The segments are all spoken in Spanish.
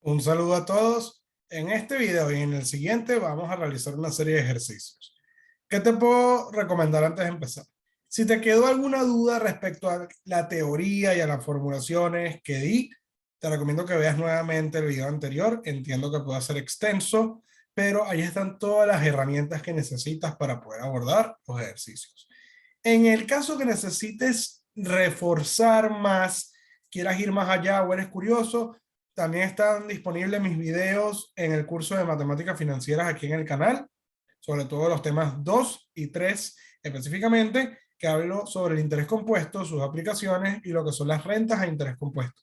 Un saludo a todos. En este video y en el siguiente vamos a realizar una serie de ejercicios. ¿Qué te puedo recomendar antes de empezar? Si te quedó alguna duda respecto a la teoría y a las formulaciones que di, te recomiendo que veas nuevamente el video anterior. Entiendo que puede ser extenso, pero ahí están todas las herramientas que necesitas para poder abordar los ejercicios. En el caso que necesites reforzar más, quieras ir más allá o eres curioso, también están disponibles mis videos en el curso de matemáticas financieras aquí en el canal, sobre todo los temas 2 y 3 específicamente, que hablo sobre el interés compuesto, sus aplicaciones y lo que son las rentas a interés compuesto.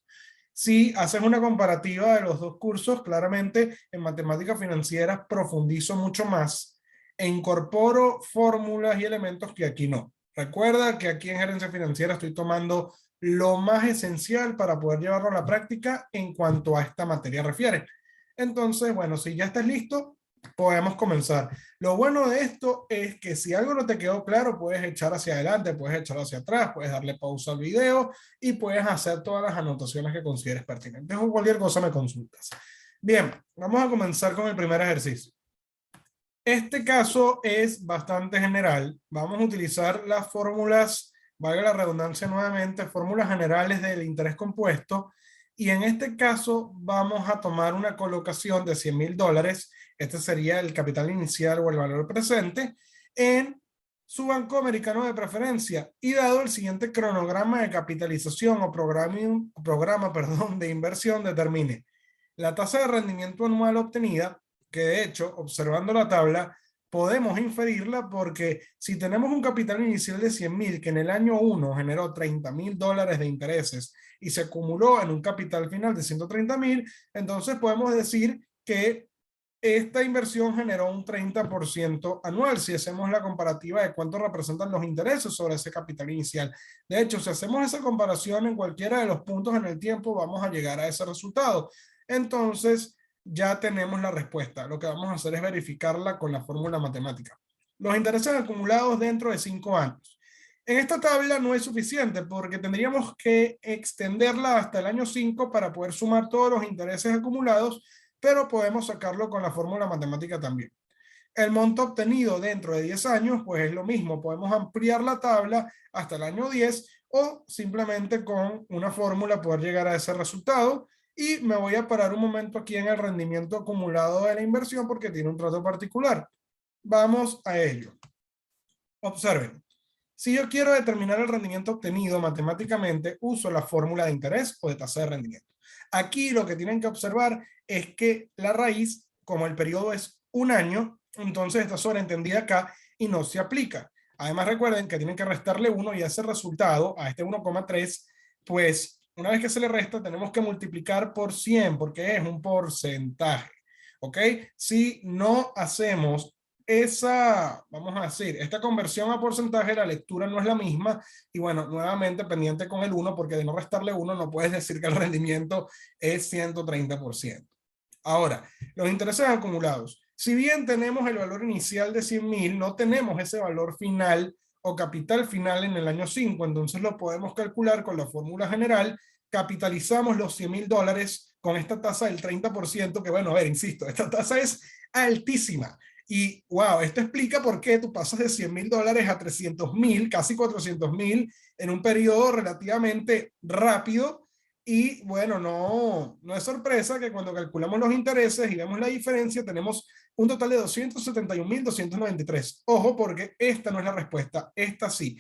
Si haces una comparativa de los dos cursos, claramente en matemáticas financieras profundizo mucho más e incorporo fórmulas y elementos que aquí no. Recuerda que aquí en gerencia financiera estoy tomando lo más esencial para poder llevarlo a la práctica en cuanto a esta materia refiere. Entonces, bueno, si ya estás listo, podemos comenzar. Lo bueno de esto es que si algo no te quedó claro, puedes echar hacia adelante, puedes echar hacia atrás, puedes darle pausa al video y puedes hacer todas las anotaciones que consideres pertinentes o cualquier cosa me consultas. Bien, vamos a comenzar con el primer ejercicio. Este caso es bastante general. Vamos a utilizar las fórmulas, valga la redundancia nuevamente, fórmulas generales del interés compuesto. Y en este caso vamos a tomar una colocación de $100,000. Este sería el capital inicial o el valor presente en su banco americano de preferencia. Y dado el siguiente cronograma de capitalización o programa de inversión, determine la tasa de rendimiento anual obtenida, que de hecho, observando la tabla, podemos inferirla porque si tenemos un capital inicial de 100,000 que en el año 1 generó $30,000 de intereses y se acumuló en un capital final de 130,000, entonces podemos decir que esta inversión generó un 30% anual si hacemos la comparativa de cuánto representan los intereses sobre ese capital inicial. De hecho, si hacemos esa comparación en cualquiera de los puntos en el tiempo, vamos a llegar a ese resultado. Entonces, ya tenemos la respuesta. Lo que vamos a hacer es verificarla con la fórmula matemática. Los intereses acumulados dentro de 5 años. En esta tabla no es suficiente porque tendríamos que extenderla hasta el año 5 para poder sumar todos los intereses acumulados, pero podemos sacarlo con la fórmula matemática también. El monto obtenido dentro de 10 años, pues es lo mismo. Podemos ampliar la tabla hasta el año 10 o simplemente con una fórmula poder llegar a ese resultado. Y me voy a parar un momento aquí en el rendimiento acumulado de la inversión porque tiene un trato particular. Vamos a ello. Observen. Si yo quiero determinar el rendimiento obtenido matemáticamente, uso la fórmula de interés o de tasa de rendimiento. Aquí lo que tienen que observar es que la raíz, como el periodo es un año, entonces está sobreentendida acá y no se aplica. Además recuerden que tienen que restarle 1 y ese resultado, a este 1,3, pues una vez que se le resta tenemos que multiplicar por 100 porque es un porcentaje. ¿Ok? Si no hacemos vamos a decir, esta conversión a porcentaje, la lectura no es la misma y bueno, nuevamente pendiente con el 1 porque de no restarle 1 no puedes decir que el rendimiento es 130%. Ahora, los intereses acumulados. Si bien tenemos el valor inicial de 100,000, no tenemos ese valor final o capital final en el año 5, entonces lo podemos calcular con la fórmula general. Capitalizamos los $100,000 con esta tasa del 30%, que bueno, a ver, insisto, esta tasa es altísima. Y wow, esto explica por qué tú pasas de $100,000 a 300,000, casi 400,000 en un periodo relativamente rápido. Y bueno, no es sorpresa que cuando calculamos los intereses y vemos la diferencia, tenemos un total de 271,293. Ojo, porque esta no es la respuesta, esta sí.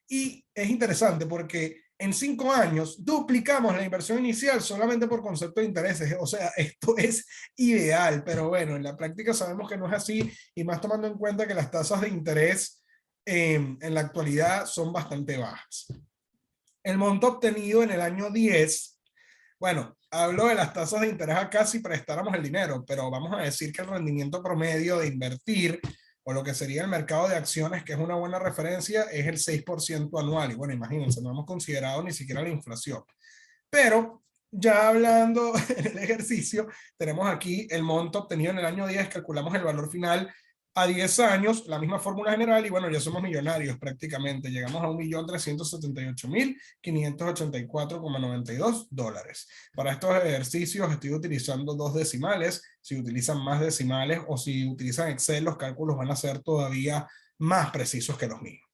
Y es interesante porque en 5 años duplicamos la inversión inicial solamente por concepto de intereses. O sea, esto es ideal, pero bueno, en la práctica sabemos que no es así y más tomando en cuenta que las tasas de interés en la actualidad son bastante bajas. El monto obtenido en el año 10, bueno, hablo de las tasas de interés acá si prestáramos el dinero, pero vamos a decir que el rendimiento promedio de invertir o lo que sería el mercado de acciones, que es una buena referencia, es el 6% anual. Y bueno, imagínense, no hemos considerado ni siquiera la inflación. Pero ya hablando en el ejercicio, tenemos aquí el monto obtenido en el año 10, calculamos el valor final A 10 años, la misma fórmula general y bueno, ya somos millonarios prácticamente. Llegamos a $1.378.584,92. Para estos ejercicios estoy utilizando dos decimales. Si utilizan más decimales o si utilizan Excel, los cálculos van a ser todavía más precisos que los míos.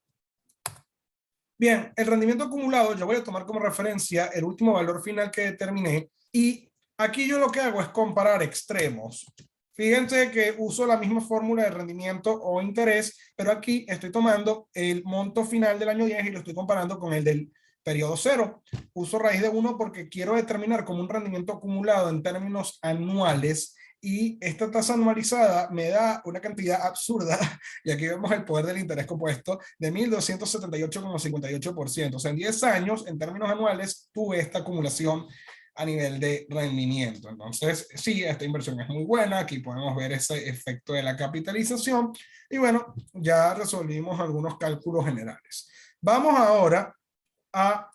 Bien, el rendimiento acumulado, yo voy a tomar como referencia el último valor final que determiné y aquí yo lo que hago es comparar extremos. Fíjense que uso la misma fórmula de rendimiento o interés, pero aquí estoy tomando el monto final del año 10 y lo estoy comparando con el del periodo 0. Uso raíz de 1 porque quiero determinar como un rendimiento acumulado en términos anuales y esta tasa anualizada me da una cantidad absurda, y aquí vemos el poder del interés compuesto, de 1.278,58%. O sea, en 10 años, en términos anuales, tuve esta acumulación a nivel de rendimiento. Entonces, sí, esta inversión es muy buena. Aquí podemos ver ese efecto de la capitalización. Y bueno, ya resolvimos algunos cálculos generales. Vamos ahora a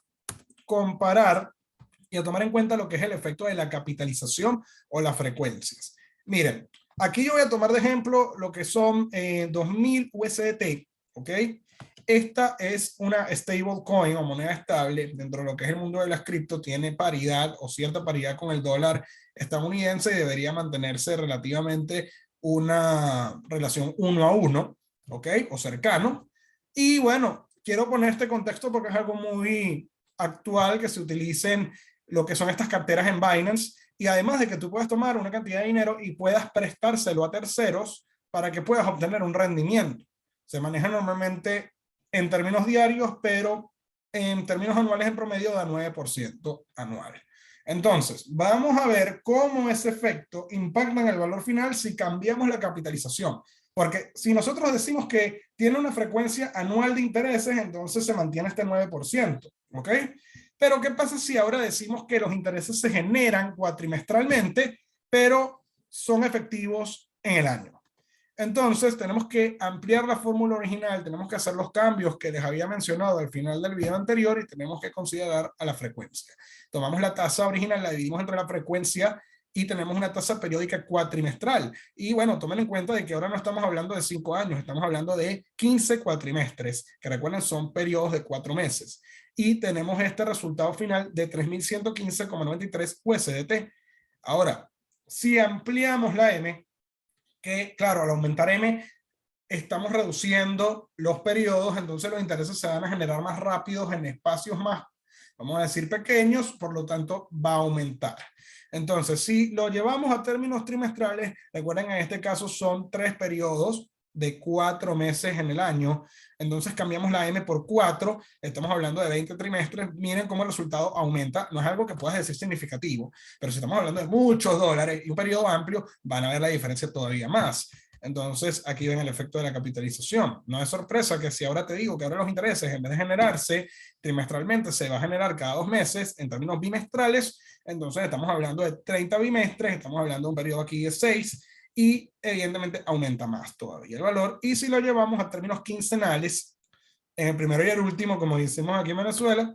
comparar y a tomar en cuenta lo que es el efecto de la capitalización o las frecuencias. Miren, aquí yo voy a tomar de ejemplo lo que son 2000 USDT, ¿ok? Esta es una stablecoin o moneda estable dentro de lo que es el mundo de las cripto, tiene paridad o cierta paridad con el dólar estadounidense y debería mantenerse relativamente una relación 1 a 1, ¿ok? O cercano. Y bueno, quiero poner este contexto porque es algo muy actual que se utilicen lo que son estas carteras en Binance y además de que tú puedas tomar una cantidad de dinero y puedas prestárselo a terceros para que puedas obtener un rendimiento. Se maneja normalmente en términos diarios, pero en términos anuales en promedio da 9% anual. Entonces, vamos a ver cómo ese efecto impacta en el valor final si cambiamos la capitalización. Porque si nosotros decimos que tiene una frecuencia anual de intereses, entonces se mantiene este 9%, ¿ok? Pero ¿qué pasa si ahora decimos que los intereses se generan cuatrimestralmente, pero son efectivos en el año? Entonces tenemos que ampliar la fórmula original, tenemos que hacer los cambios que les había mencionado al final del video anterior y tenemos que considerar a la frecuencia. Tomamos la tasa original, la dividimos entre la frecuencia y tenemos una tasa periódica cuatrimestral. Y bueno, tomen en cuenta de que ahora no estamos hablando de 5 años, estamos hablando de 15 cuatrimestres, que recuerden son periodos de 4 meses. Y tenemos este resultado final de 3.115,93 USDT. Ahora, si ampliamos la M, que claro, al aumentar M, estamos reduciendo los periodos, entonces los intereses se van a generar más rápidos en espacios más, vamos a decir, pequeños, por lo tanto va a aumentar. Entonces, si lo llevamos a términos trimestrales, recuerden, en este caso son 3 periodos de 4 meses en el año, entonces cambiamos la M por 4, estamos hablando de 20 trimestres, miren cómo el resultado aumenta, no es algo que puedas decir significativo, pero si estamos hablando de muchos dólares y un periodo amplio, van a ver la diferencia todavía más. Entonces, aquí ven el efecto de la capitalización. No es sorpresa que si ahora te digo que ahora los intereses, en vez de generarse trimestralmente, se va a generar cada 2 meses en términos bimestrales, entonces estamos hablando de 30 bimestres, estamos hablando de un periodo aquí de 6, y evidentemente aumenta más todavía el valor. Y si lo llevamos a términos quincenales, en el primero y el último, como decimos aquí en Venezuela,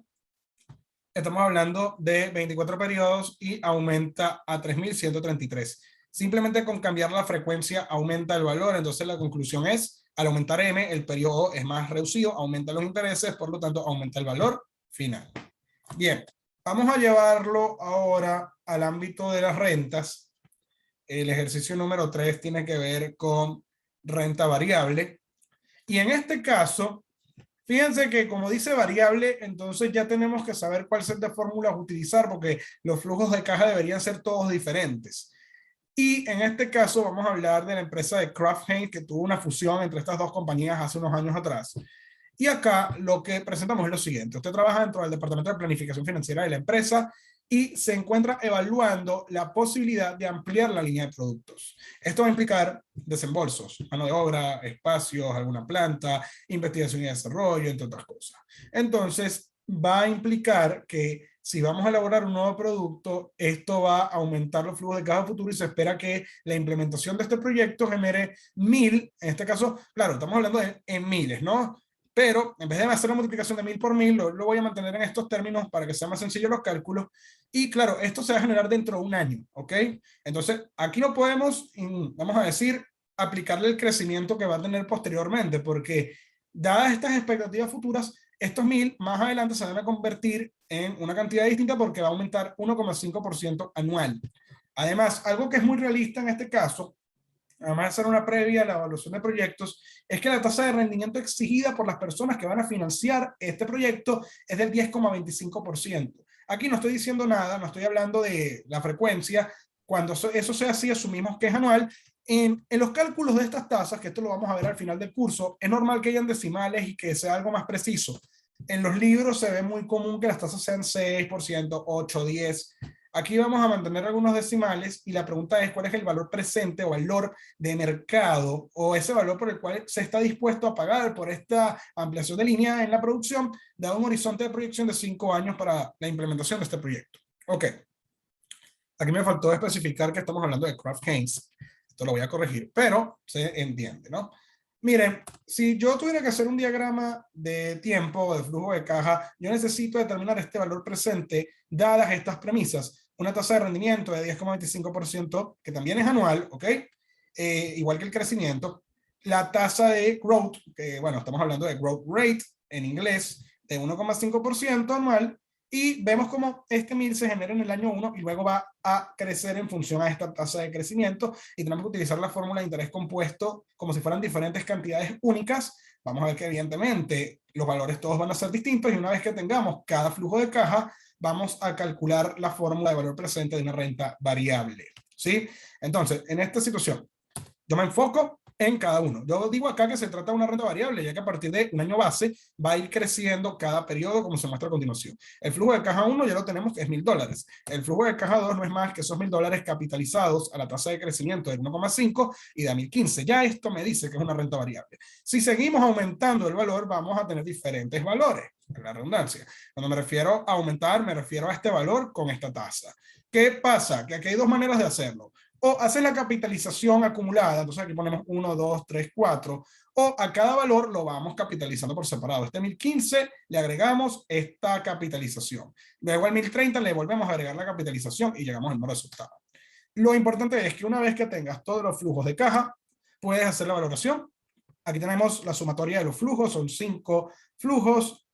estamos hablando de 24 periodos y aumenta a 3.133. Simplemente con cambiar la frecuencia aumenta el valor, entonces la conclusión es, al aumentar M, el periodo es más reducido, aumenta los intereses, por lo tanto aumenta el valor final. Bien, vamos a llevarlo ahora al ámbito de las rentas. El ejercicio número 3 tiene que ver con renta variable. Y en este caso, fíjense que como dice variable, entonces ya tenemos que saber cuál set de fórmulas utilizar porque los flujos de caja deberían ser todos diferentes. Y en este caso vamos a hablar de la empresa de Kraft Heinz que tuvo una fusión entre estas dos compañías hace unos años atrás. Y acá lo que presentamos es lo siguiente. Usted trabaja dentro del departamento de planificación financiera de la empresa y se encuentra evaluando la posibilidad de ampliar la línea de productos. Esto va a implicar desembolsos, mano de obra, espacios, alguna planta, investigación y desarrollo, entre otras cosas. Entonces, va a implicar que si vamos a elaborar un nuevo producto, esto va a aumentar los flujos de caja futuro y se espera que la implementación de este proyecto genere 1.000, en este caso, claro, estamos hablando de en miles, ¿no? Pero en vez de hacer una multiplicación de 1.000 por 1.000, lo voy a mantener en estos términos para que sea más sencillo los cálculos. Y claro, esto se va a generar dentro de un año, ¿ok? Entonces, aquí no podemos, vamos a decir, aplicarle el crecimiento que va a tener posteriormente, porque dadas estas expectativas futuras, estos 1000 más adelante se van a convertir en una cantidad distinta porque va a aumentar 1,5% anual. Además, algo que es muy realista en este caso, además de hacer una previa a la evaluación de proyectos, es que la tasa de rendimiento exigida por las personas que van a financiar este proyecto es del 10,25%. Aquí no estoy diciendo nada, no estoy hablando de la frecuencia. Cuando eso sea así, asumimos que es anual. En los cálculos de estas tasas, que esto lo vamos a ver al final del curso, es normal que hayan decimales y que sea algo más preciso. En los libros se ve muy común que las tasas sean 6%, 8, 10. Aquí vamos a mantener algunos decimales y la pregunta es cuál es el valor presente o valor de mercado o ese valor por el cual se está dispuesto a pagar por esta ampliación de línea en la producción, dado un horizonte de proyección de 5 años para la implementación de este proyecto. Ok. Aquí me faltó especificar que estamos hablando de Kraft Heinz. Esto lo voy a corregir, pero se entiende, ¿no? Miren, si yo tuviera que hacer un diagrama de tiempo o de flujo de caja, yo necesito determinar este valor presente dadas estas premisas. Una tasa de rendimiento de 10,25%, que también es anual, ¿ok? Igual que el crecimiento. La tasa de growth, que bueno, estamos hablando de growth rate en inglés, de 1,5% anual. Y vemos cómo este 1000 se genera en el año 1 y luego va a crecer en función a esta tasa de crecimiento y tenemos que utilizar la fórmula de interés compuesto como si fueran diferentes cantidades únicas. Vamos a ver que evidentemente los valores todos van a ser distintos y una vez que tengamos cada flujo de caja, vamos a calcular la fórmula de valor presente de una renta variable, ¿sí? Entonces, en esta situación, yo me enfoco en cada uno. Yo digo acá que se trata de una renta variable, ya que a partir de un año base va a ir creciendo cada periodo, como se muestra a continuación. El flujo de caja 1 ya lo tenemos, que es $1000. El flujo de caja 2 no es más que esos $1000 capitalizados a la tasa de crecimiento del 1,5 y de 1015. Ya esto me dice que es una renta variable. Si seguimos aumentando el valor, vamos a tener diferentes valores, la redundancia. Cuando me refiero a aumentar, me refiero a este valor con esta tasa. ¿Qué pasa? Que aquí hay dos maneras de hacerlo. O hacer la capitalización acumulada, entonces aquí ponemos 1, 2, 3, 4, o a cada valor lo vamos capitalizando por separado. Este 1015 le agregamos esta capitalización. Luego al 1030 le volvemos a agregar la capitalización y llegamos al mismo resultado. Lo importante es que una vez que tengas todos los flujos de caja, puedes hacer la valoración. Aquí tenemos la sumatoria de los flujos, son 5 flujos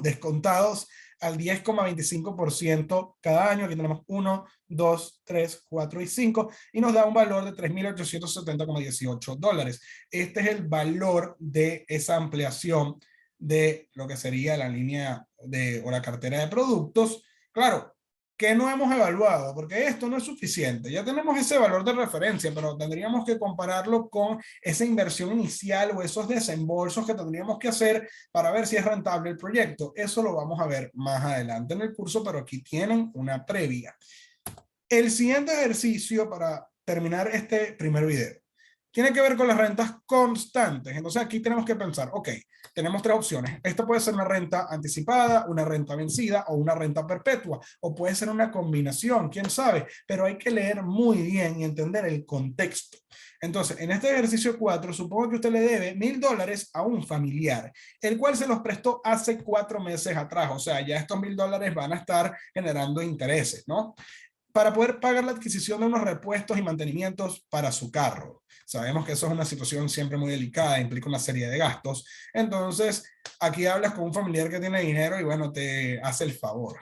descontados al 10,25% cada año. Aquí tenemos 1, 2, 3, 4 y 5 y nos da un valor de $3,870,18. Este es el valor de esa ampliación de lo que sería la línea o la cartera de productos. Claro, que no hemos evaluado, porque esto no es suficiente. Ya tenemos ese valor de referencia, pero tendríamos que compararlo con esa inversión inicial o esos desembolsos que tendríamos que hacer para ver si es rentable el proyecto. Eso lo vamos a ver más adelante en el curso, pero aquí tienen una previa. El siguiente ejercicio para terminar este primer video tiene que ver con las rentas constantes. Entonces aquí tenemos que pensar, ok, tenemos tres opciones. Esto puede ser una renta anticipada, una renta vencida o una renta perpetua, o puede ser una combinación, quién sabe, pero hay que leer muy bien y entender el contexto. Entonces, en este ejercicio 4, supongo que usted le debe $1000 a un familiar, el cual se los prestó hace 4 meses atrás. O sea, ya estos $1000 van a estar generando intereses, ¿no? Para poder pagar la adquisición de unos repuestos y mantenimientos para su carro. Sabemos que eso es una situación siempre muy delicada, implica una serie de gastos. Entonces, aquí hablas con un familiar que tiene dinero y bueno, te hace el favor.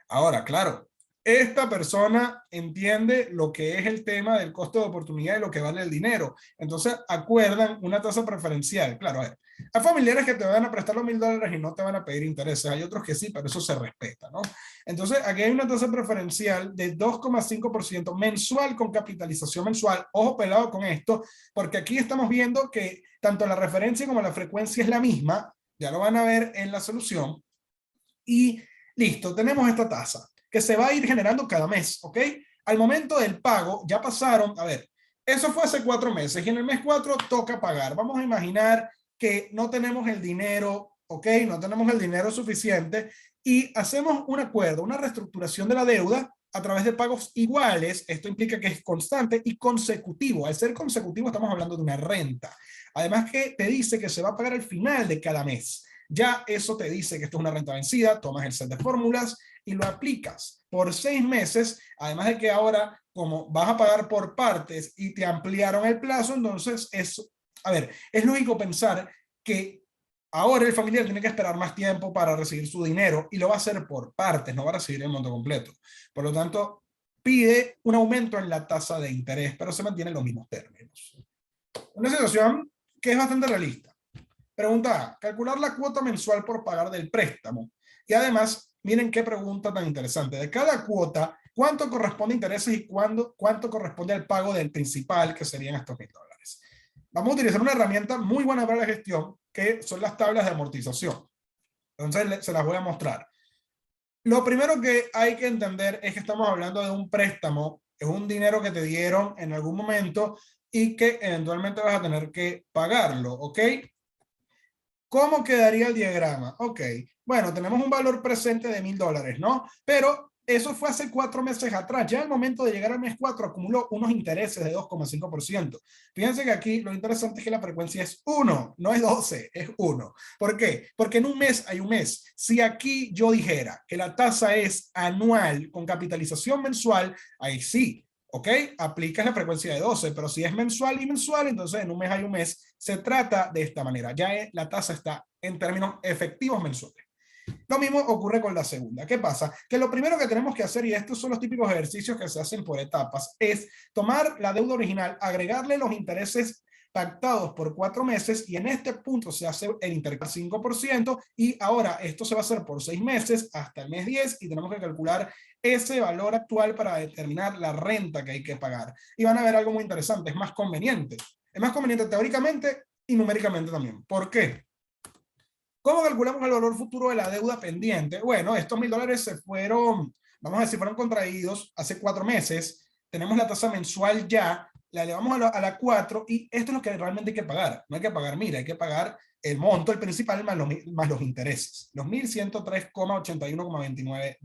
Ahora, claro, esta persona entiende lo que es el tema del costo de oportunidad y lo que vale el dinero. Entonces, acuerdan una tasa preferencial. Claro, a ver, hay familiares que te van a prestar los $1000 y no te van a pedir intereses. Hay otros que sí, pero eso se respeta, ¿no? Entonces, aquí hay una tasa preferencial de 2,5% mensual con capitalización mensual. Ojo pelado con esto, porque aquí estamos viendo que tanto la referencia como la frecuencia es la misma. Ya lo van a ver en la solución. Y listo, tenemos esta tasa que se va a ir generando cada mes, ¿ok? Al momento del pago, ya pasaron, a ver, eso fue hace 4 meses y en el mes 4 toca pagar. Vamos a imaginar que no tenemos el dinero, ¿ok? No tenemos el dinero suficiente y hacemos un acuerdo, una reestructuración de la deuda a través de pagos iguales. Esto implica que es constante y consecutivo. Al ser consecutivo estamos hablando de una renta. Además que te dice que se va a pagar al final de cada mes. Ya eso te dice que esto es una renta vencida, tomas el set de fórmulas y lo aplicas. por 6 meses, además de que ahora, como vas a pagar por partes y te ampliaron el plazo, entonces es lógico pensar que ahora el familiar tiene que esperar más tiempo para recibir su dinero y lo va a hacer por partes, no va a recibir el monto completo. Por lo tanto, pide un aumento en la tasa de interés, pero se mantienen los mismos términos. Una situación que es bastante realista. Pregunta A, calcular la cuota mensual por pagar del préstamo. Y además, miren qué pregunta tan interesante. De cada cuota, ¿cuánto corresponde a intereses y cuánto corresponde al pago del principal, que serían estos $1,000? Vamos a utilizar una herramienta muy buena para la gestión, que son las tablas de amortización. Entonces, se las voy a mostrar. Lo primero que hay que entender es que estamos hablando de un préstamo, es un dinero que te dieron en algún momento y que eventualmente vas a tener que pagarlo, ¿ok? ¿Cómo quedaría el diagrama? Ok, bueno, tenemos un valor presente de $1,000, ¿no? Pero eso fue hace 4 meses atrás. Ya al momento de llegar al mes 4 acumuló unos intereses de 2,5%. Fíjense que aquí lo interesante es que la frecuencia es 1, no es 12, es 1. ¿Por qué? Porque en un mes hay un mes. Si aquí yo dijera que la tasa es anual con capitalización mensual, ahí sí, ¿ok? Aplicas la frecuencia de 12, pero si es mensual y mensual, entonces en un mes hay un mes. Se trata de esta manera. Ya la tasa está en términos efectivos mensuales. Lo mismo ocurre con la segunda. ¿Qué pasa? Que lo primero que tenemos que hacer, y estos son los típicos ejercicios que se hacen por etapas, es tomar la deuda original, agregarle los intereses pactados por 4 meses y en este punto se hace el intercambio 5% y ahora esto se va a hacer por 6 meses hasta el mes 10 y tenemos que calcular ese valor actual para determinar la renta que hay que pagar. Y van a ver algo muy interesante, es más conveniente. Es más conveniente teóricamente y numéricamente también. ¿Por qué? ¿Cómo calculamos el valor futuro de la deuda pendiente? Bueno, estos $1,000 se fueron, vamos a decir, fueron contraídos hace 4 meses. Tenemos la tasa mensual ya, la elevamos a la 4 y esto es lo que realmente hay que pagar. No hay que pagar, mira, hay que pagar el monto, el principal, más los intereses. Los $1,103,81,29.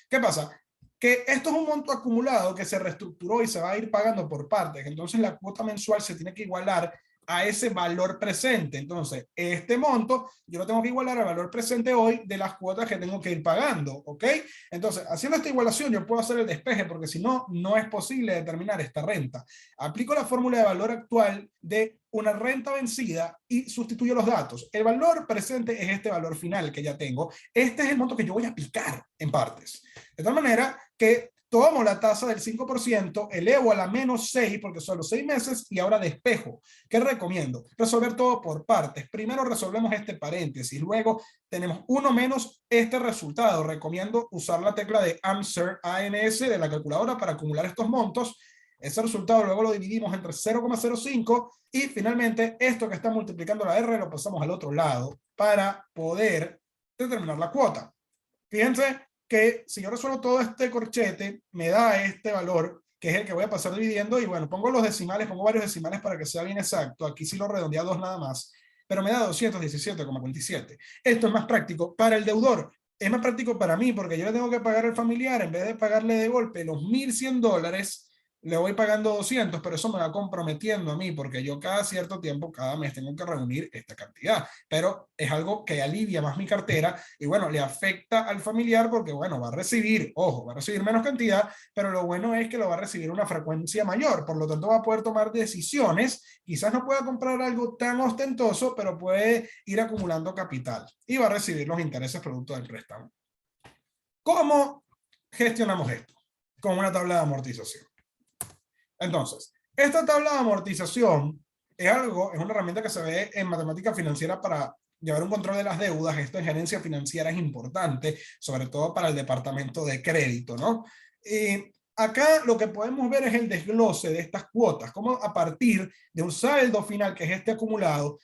¿Qué pasa? Que esto es un monto acumulado que se reestructuró y se va a ir pagando por partes. Entonces la cuota mensual se tiene que igualar a ese valor presente. Entonces, este monto yo lo tengo que igualar al valor presente hoy de las cuotas que tengo que ir pagando, ¿ok? Entonces, haciendo esta igualación yo puedo hacer el despeje porque si no, no es posible determinar esta renta. Aplico la fórmula de valor actual de una renta vencida y sustituyo los datos. El valor presente es este valor final que ya tengo. Este es el monto que yo voy a aplicar en partes. De tal manera que tomo la tasa del 5%, elevo a la menos 6 porque son los 6 meses y ahora despejo. ¿Qué recomiendo? Resolver todo por partes. Primero resolvemos este paréntesis, luego tenemos 1 menos este resultado. Recomiendo usar la tecla de answer, ANS de la calculadora para acumular estos montos. Ese resultado luego lo dividimos entre 0,05 y finalmente esto que está multiplicando la R lo pasamos al otro lado para poder determinar la cuota. Fíjense que si yo resuelvo todo este corchete, me da este valor, que es el que voy a pasar dividiendo, y bueno, pongo los decimales, pongo varios decimales para que sea bien exacto, aquí sí lo redondea a 2 nada más, pero me da 217,47. Esto es más práctico para el deudor, es más práctico para mí, porque yo le tengo que pagar al familiar, en vez de pagarle de golpe los $1,100, le voy pagando 200, pero eso me va comprometiendo a mí, porque yo cada cierto tiempo, cada mes tengo que reunir esta cantidad, pero es algo que alivia más mi cartera y bueno, le afecta al familiar porque bueno, va a recibir, ojo, va a recibir menos cantidad, pero lo bueno es que lo va a recibir una frecuencia mayor, por lo tanto va a poder tomar decisiones, quizás no pueda comprar algo tan ostentoso, pero puede ir acumulando capital y va a recibir los intereses producto del préstamo. ¿Cómo gestionamos esto? Con una tabla de amortización. Entonces, esta tabla de amortización es una herramienta que se ve en matemática financiera para llevar un control de las deudas. Esto en gerencia financiera es importante, sobre todo para el departamento de crédito, ¿no? Acá lo que podemos ver es el desglose de estas cuotas, como a partir de un saldo final, que es este acumulado,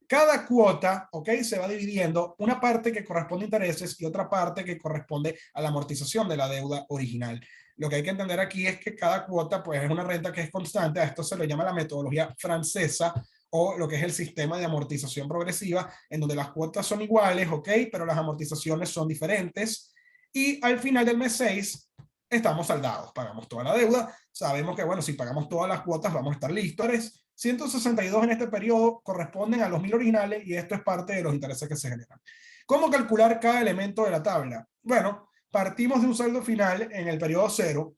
cada cuota, ¿ok? Se va dividiendo una parte que corresponde a intereses y otra parte que corresponde a la amortización de la deuda original. Lo que hay que entender aquí es que cada cuota pues, es una renta que es constante. A esto se le llama la metodología francesa o lo que es el sistema de amortización progresiva, en donde las cuotas son iguales, ¿ok? Pero las amortizaciones son diferentes. Y al final del mes 6 estamos saldados, pagamos toda la deuda. Sabemos que, bueno, si pagamos todas las cuotas vamos a estar listos. 162 en este periodo corresponden a los 1,000 originales y esto es parte de los intereses que se generan. ¿Cómo calcular cada elemento de la tabla? Bueno, partimos de un saldo final en el periodo 0.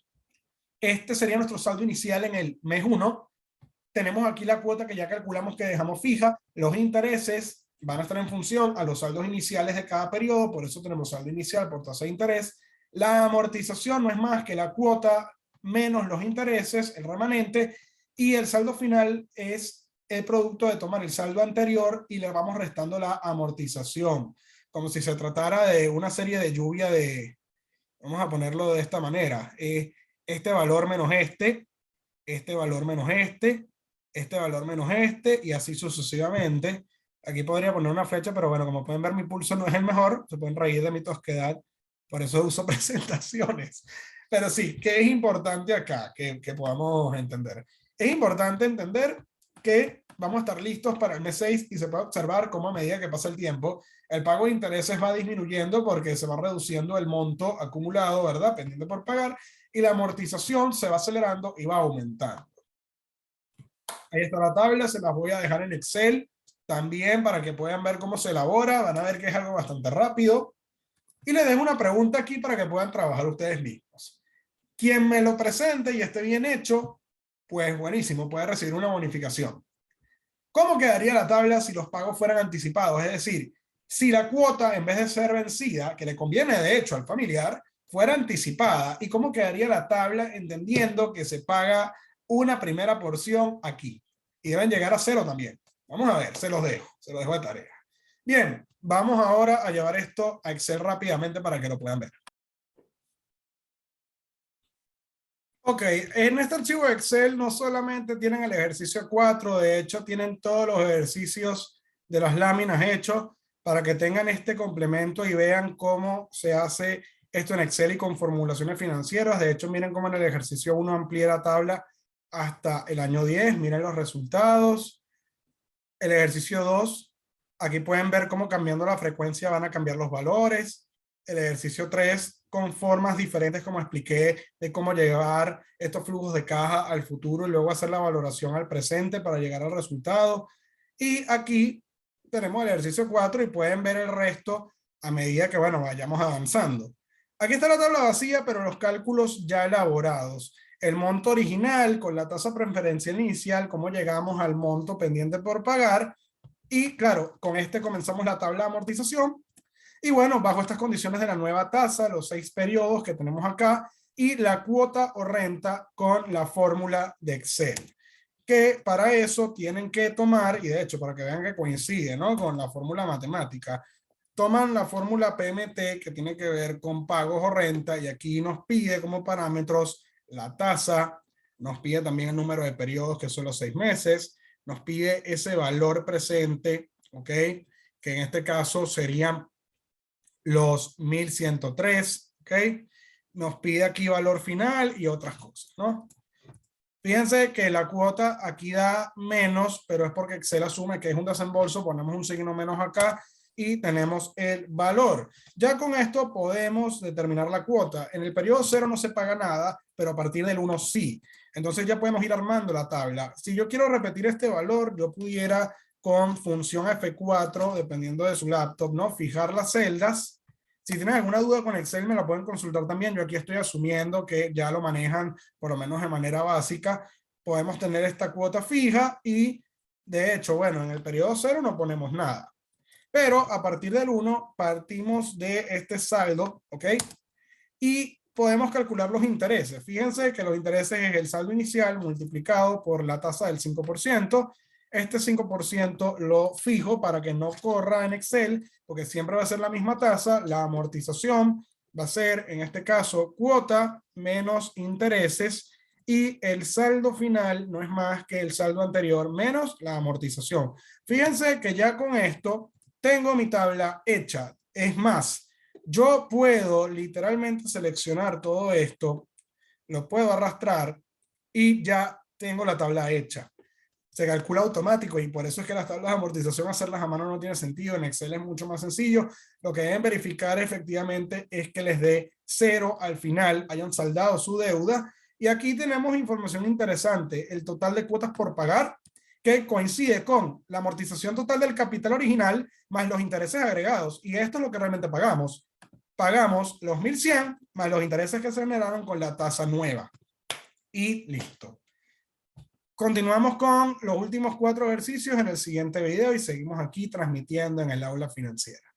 Este sería nuestro saldo inicial en el mes 1. Tenemos aquí la cuota que ya calculamos que dejamos fija. Los intereses van a estar en función a los saldos iniciales de cada periodo, por eso tenemos saldo inicial por tasa de interés. La amortización no es más que la cuota menos los intereses, el remanente, y el saldo final es el producto de tomar el saldo anterior y le vamos restando la amortización, como si se tratara de una serie de lluvia de, vamos a ponerlo de esta manera, este valor menos este valor menos este valor menos y así sucesivamente. Aquí podría poner una flecha, pero bueno, como pueden ver, mi pulso no es el mejor, se pueden reír de mi tosquedad, por eso uso presentaciones. Pero sí, ¿qué es importante acá que podamos entender? Es importante entender que vamos a estar listos para el mes 6 y se puede observar cómo a medida que pasa el tiempo, el pago de intereses va disminuyendo porque se va reduciendo el monto acumulado, ¿verdad? Pendiente por pagar, y la amortización se va acelerando y va aumentando. Ahí está la tabla, se las voy a dejar en Excel también para que puedan ver cómo se elabora. Van a ver que es algo bastante rápido. Y les dejo una pregunta aquí para que puedan trabajar ustedes mismos. Quien me lo presente y esté bien hecho, pues buenísimo, puede recibir una bonificación. ¿Cómo quedaría la tabla si los pagos fueran anticipados? Es decir, si la cuota, en vez de ser vencida, que le conviene de hecho al familiar, fuera anticipada. ¿Y cómo quedaría la tabla entendiendo que se paga una primera porción aquí? Y deben llegar a 0 también. Vamos a ver, se los dejo de tarea. Bien, vamos ahora a llevar esto a Excel rápidamente para que lo puedan ver. Ok, en este archivo de Excel no solamente tienen el ejercicio 4, de hecho tienen todos los ejercicios de las láminas hechos para que tengan este complemento y vean cómo se hace esto en Excel y con formulaciones financieras. De hecho, miren cómo en el ejercicio 1 amplié la tabla hasta el año 10, miren los resultados. El ejercicio 2, aquí pueden ver cómo cambiando la frecuencia van a cambiar los valores. El ejercicio 3, con formas diferentes, como expliqué, de cómo llevar estos flujos de caja al futuro y luego hacer la valoración al presente para llegar al resultado. Y aquí tenemos el ejercicio 4 y pueden ver el resto a medida que, bueno, vayamos avanzando. Aquí está la tabla vacía, pero los cálculos ya elaborados. El monto original con la tasa preferencial inicial, cómo llegamos al monto pendiente por pagar. Y claro, con este comenzamos la tabla de amortización. Y bueno, bajo estas condiciones de la nueva tasa, los 6 periodos que tenemos acá, y la cuota o renta con la fórmula de Excel. Que para eso tienen que tomar, y de hecho para que vean que coincide, ¿no?, con la fórmula matemática, toman la fórmula PMT que tiene que ver con pagos o renta, y aquí nos pide como parámetros la tasa, nos pide también el número de periodos, que son los 6 meses, nos pide ese valor presente, ¿ok?, que en este caso serían los 1103, ¿ok? Nos pide aquí valor final y otras cosas, ¿no? Fíjense que la cuota aquí da menos, pero es porque Excel asume que es un desembolso, ponemos un signo menos acá y tenemos el valor. Ya con esto podemos determinar la cuota. En el periodo 0 no se paga nada, pero a partir del 1 sí. Entonces ya podemos ir armando la tabla. Si yo quiero repetir este valor, yo pudiera con función F4, dependiendo de su laptop, ¿no?, fijar las celdas. Si tienen alguna duda con Excel, me la pueden consultar también. Yo aquí estoy asumiendo que ya lo manejan, por lo menos de manera básica. Podemos tener esta cuota fija y, de hecho, bueno, en el periodo 0 no ponemos nada. Pero a partir del 1 partimos de este saldo, ¿ok? Y podemos calcular los intereses. Fíjense que los intereses es el saldo inicial multiplicado por la tasa del 5%. Este 5% lo fijo para que no corra en Excel, porque siempre va a ser la misma tasa. La amortización va a ser, en este caso, cuota menos intereses, y el saldo final no es más que el saldo anterior menos la amortización. Fíjense que ya con esto tengo mi tabla hecha. Es más, yo puedo literalmente seleccionar todo esto, lo puedo arrastrar y ya tengo la tabla hecha. Se calcula automático y por eso es que las tablas de amortización hacerlas a mano no tiene sentido. En Excel es mucho más sencillo. Lo que deben verificar efectivamente es que les dé 0 al final, hayan saldado su deuda. Y aquí tenemos información interesante, el total de cuotas por pagar, que coincide con la amortización total del capital original más los intereses agregados. Y esto es lo que realmente pagamos. pagamos los 1.100 más los intereses que se generaron con la tasa nueva. Y listo. Continuamos con los últimos 4 ejercicios en el siguiente video y seguimos aquí transmitiendo en el aula financiera.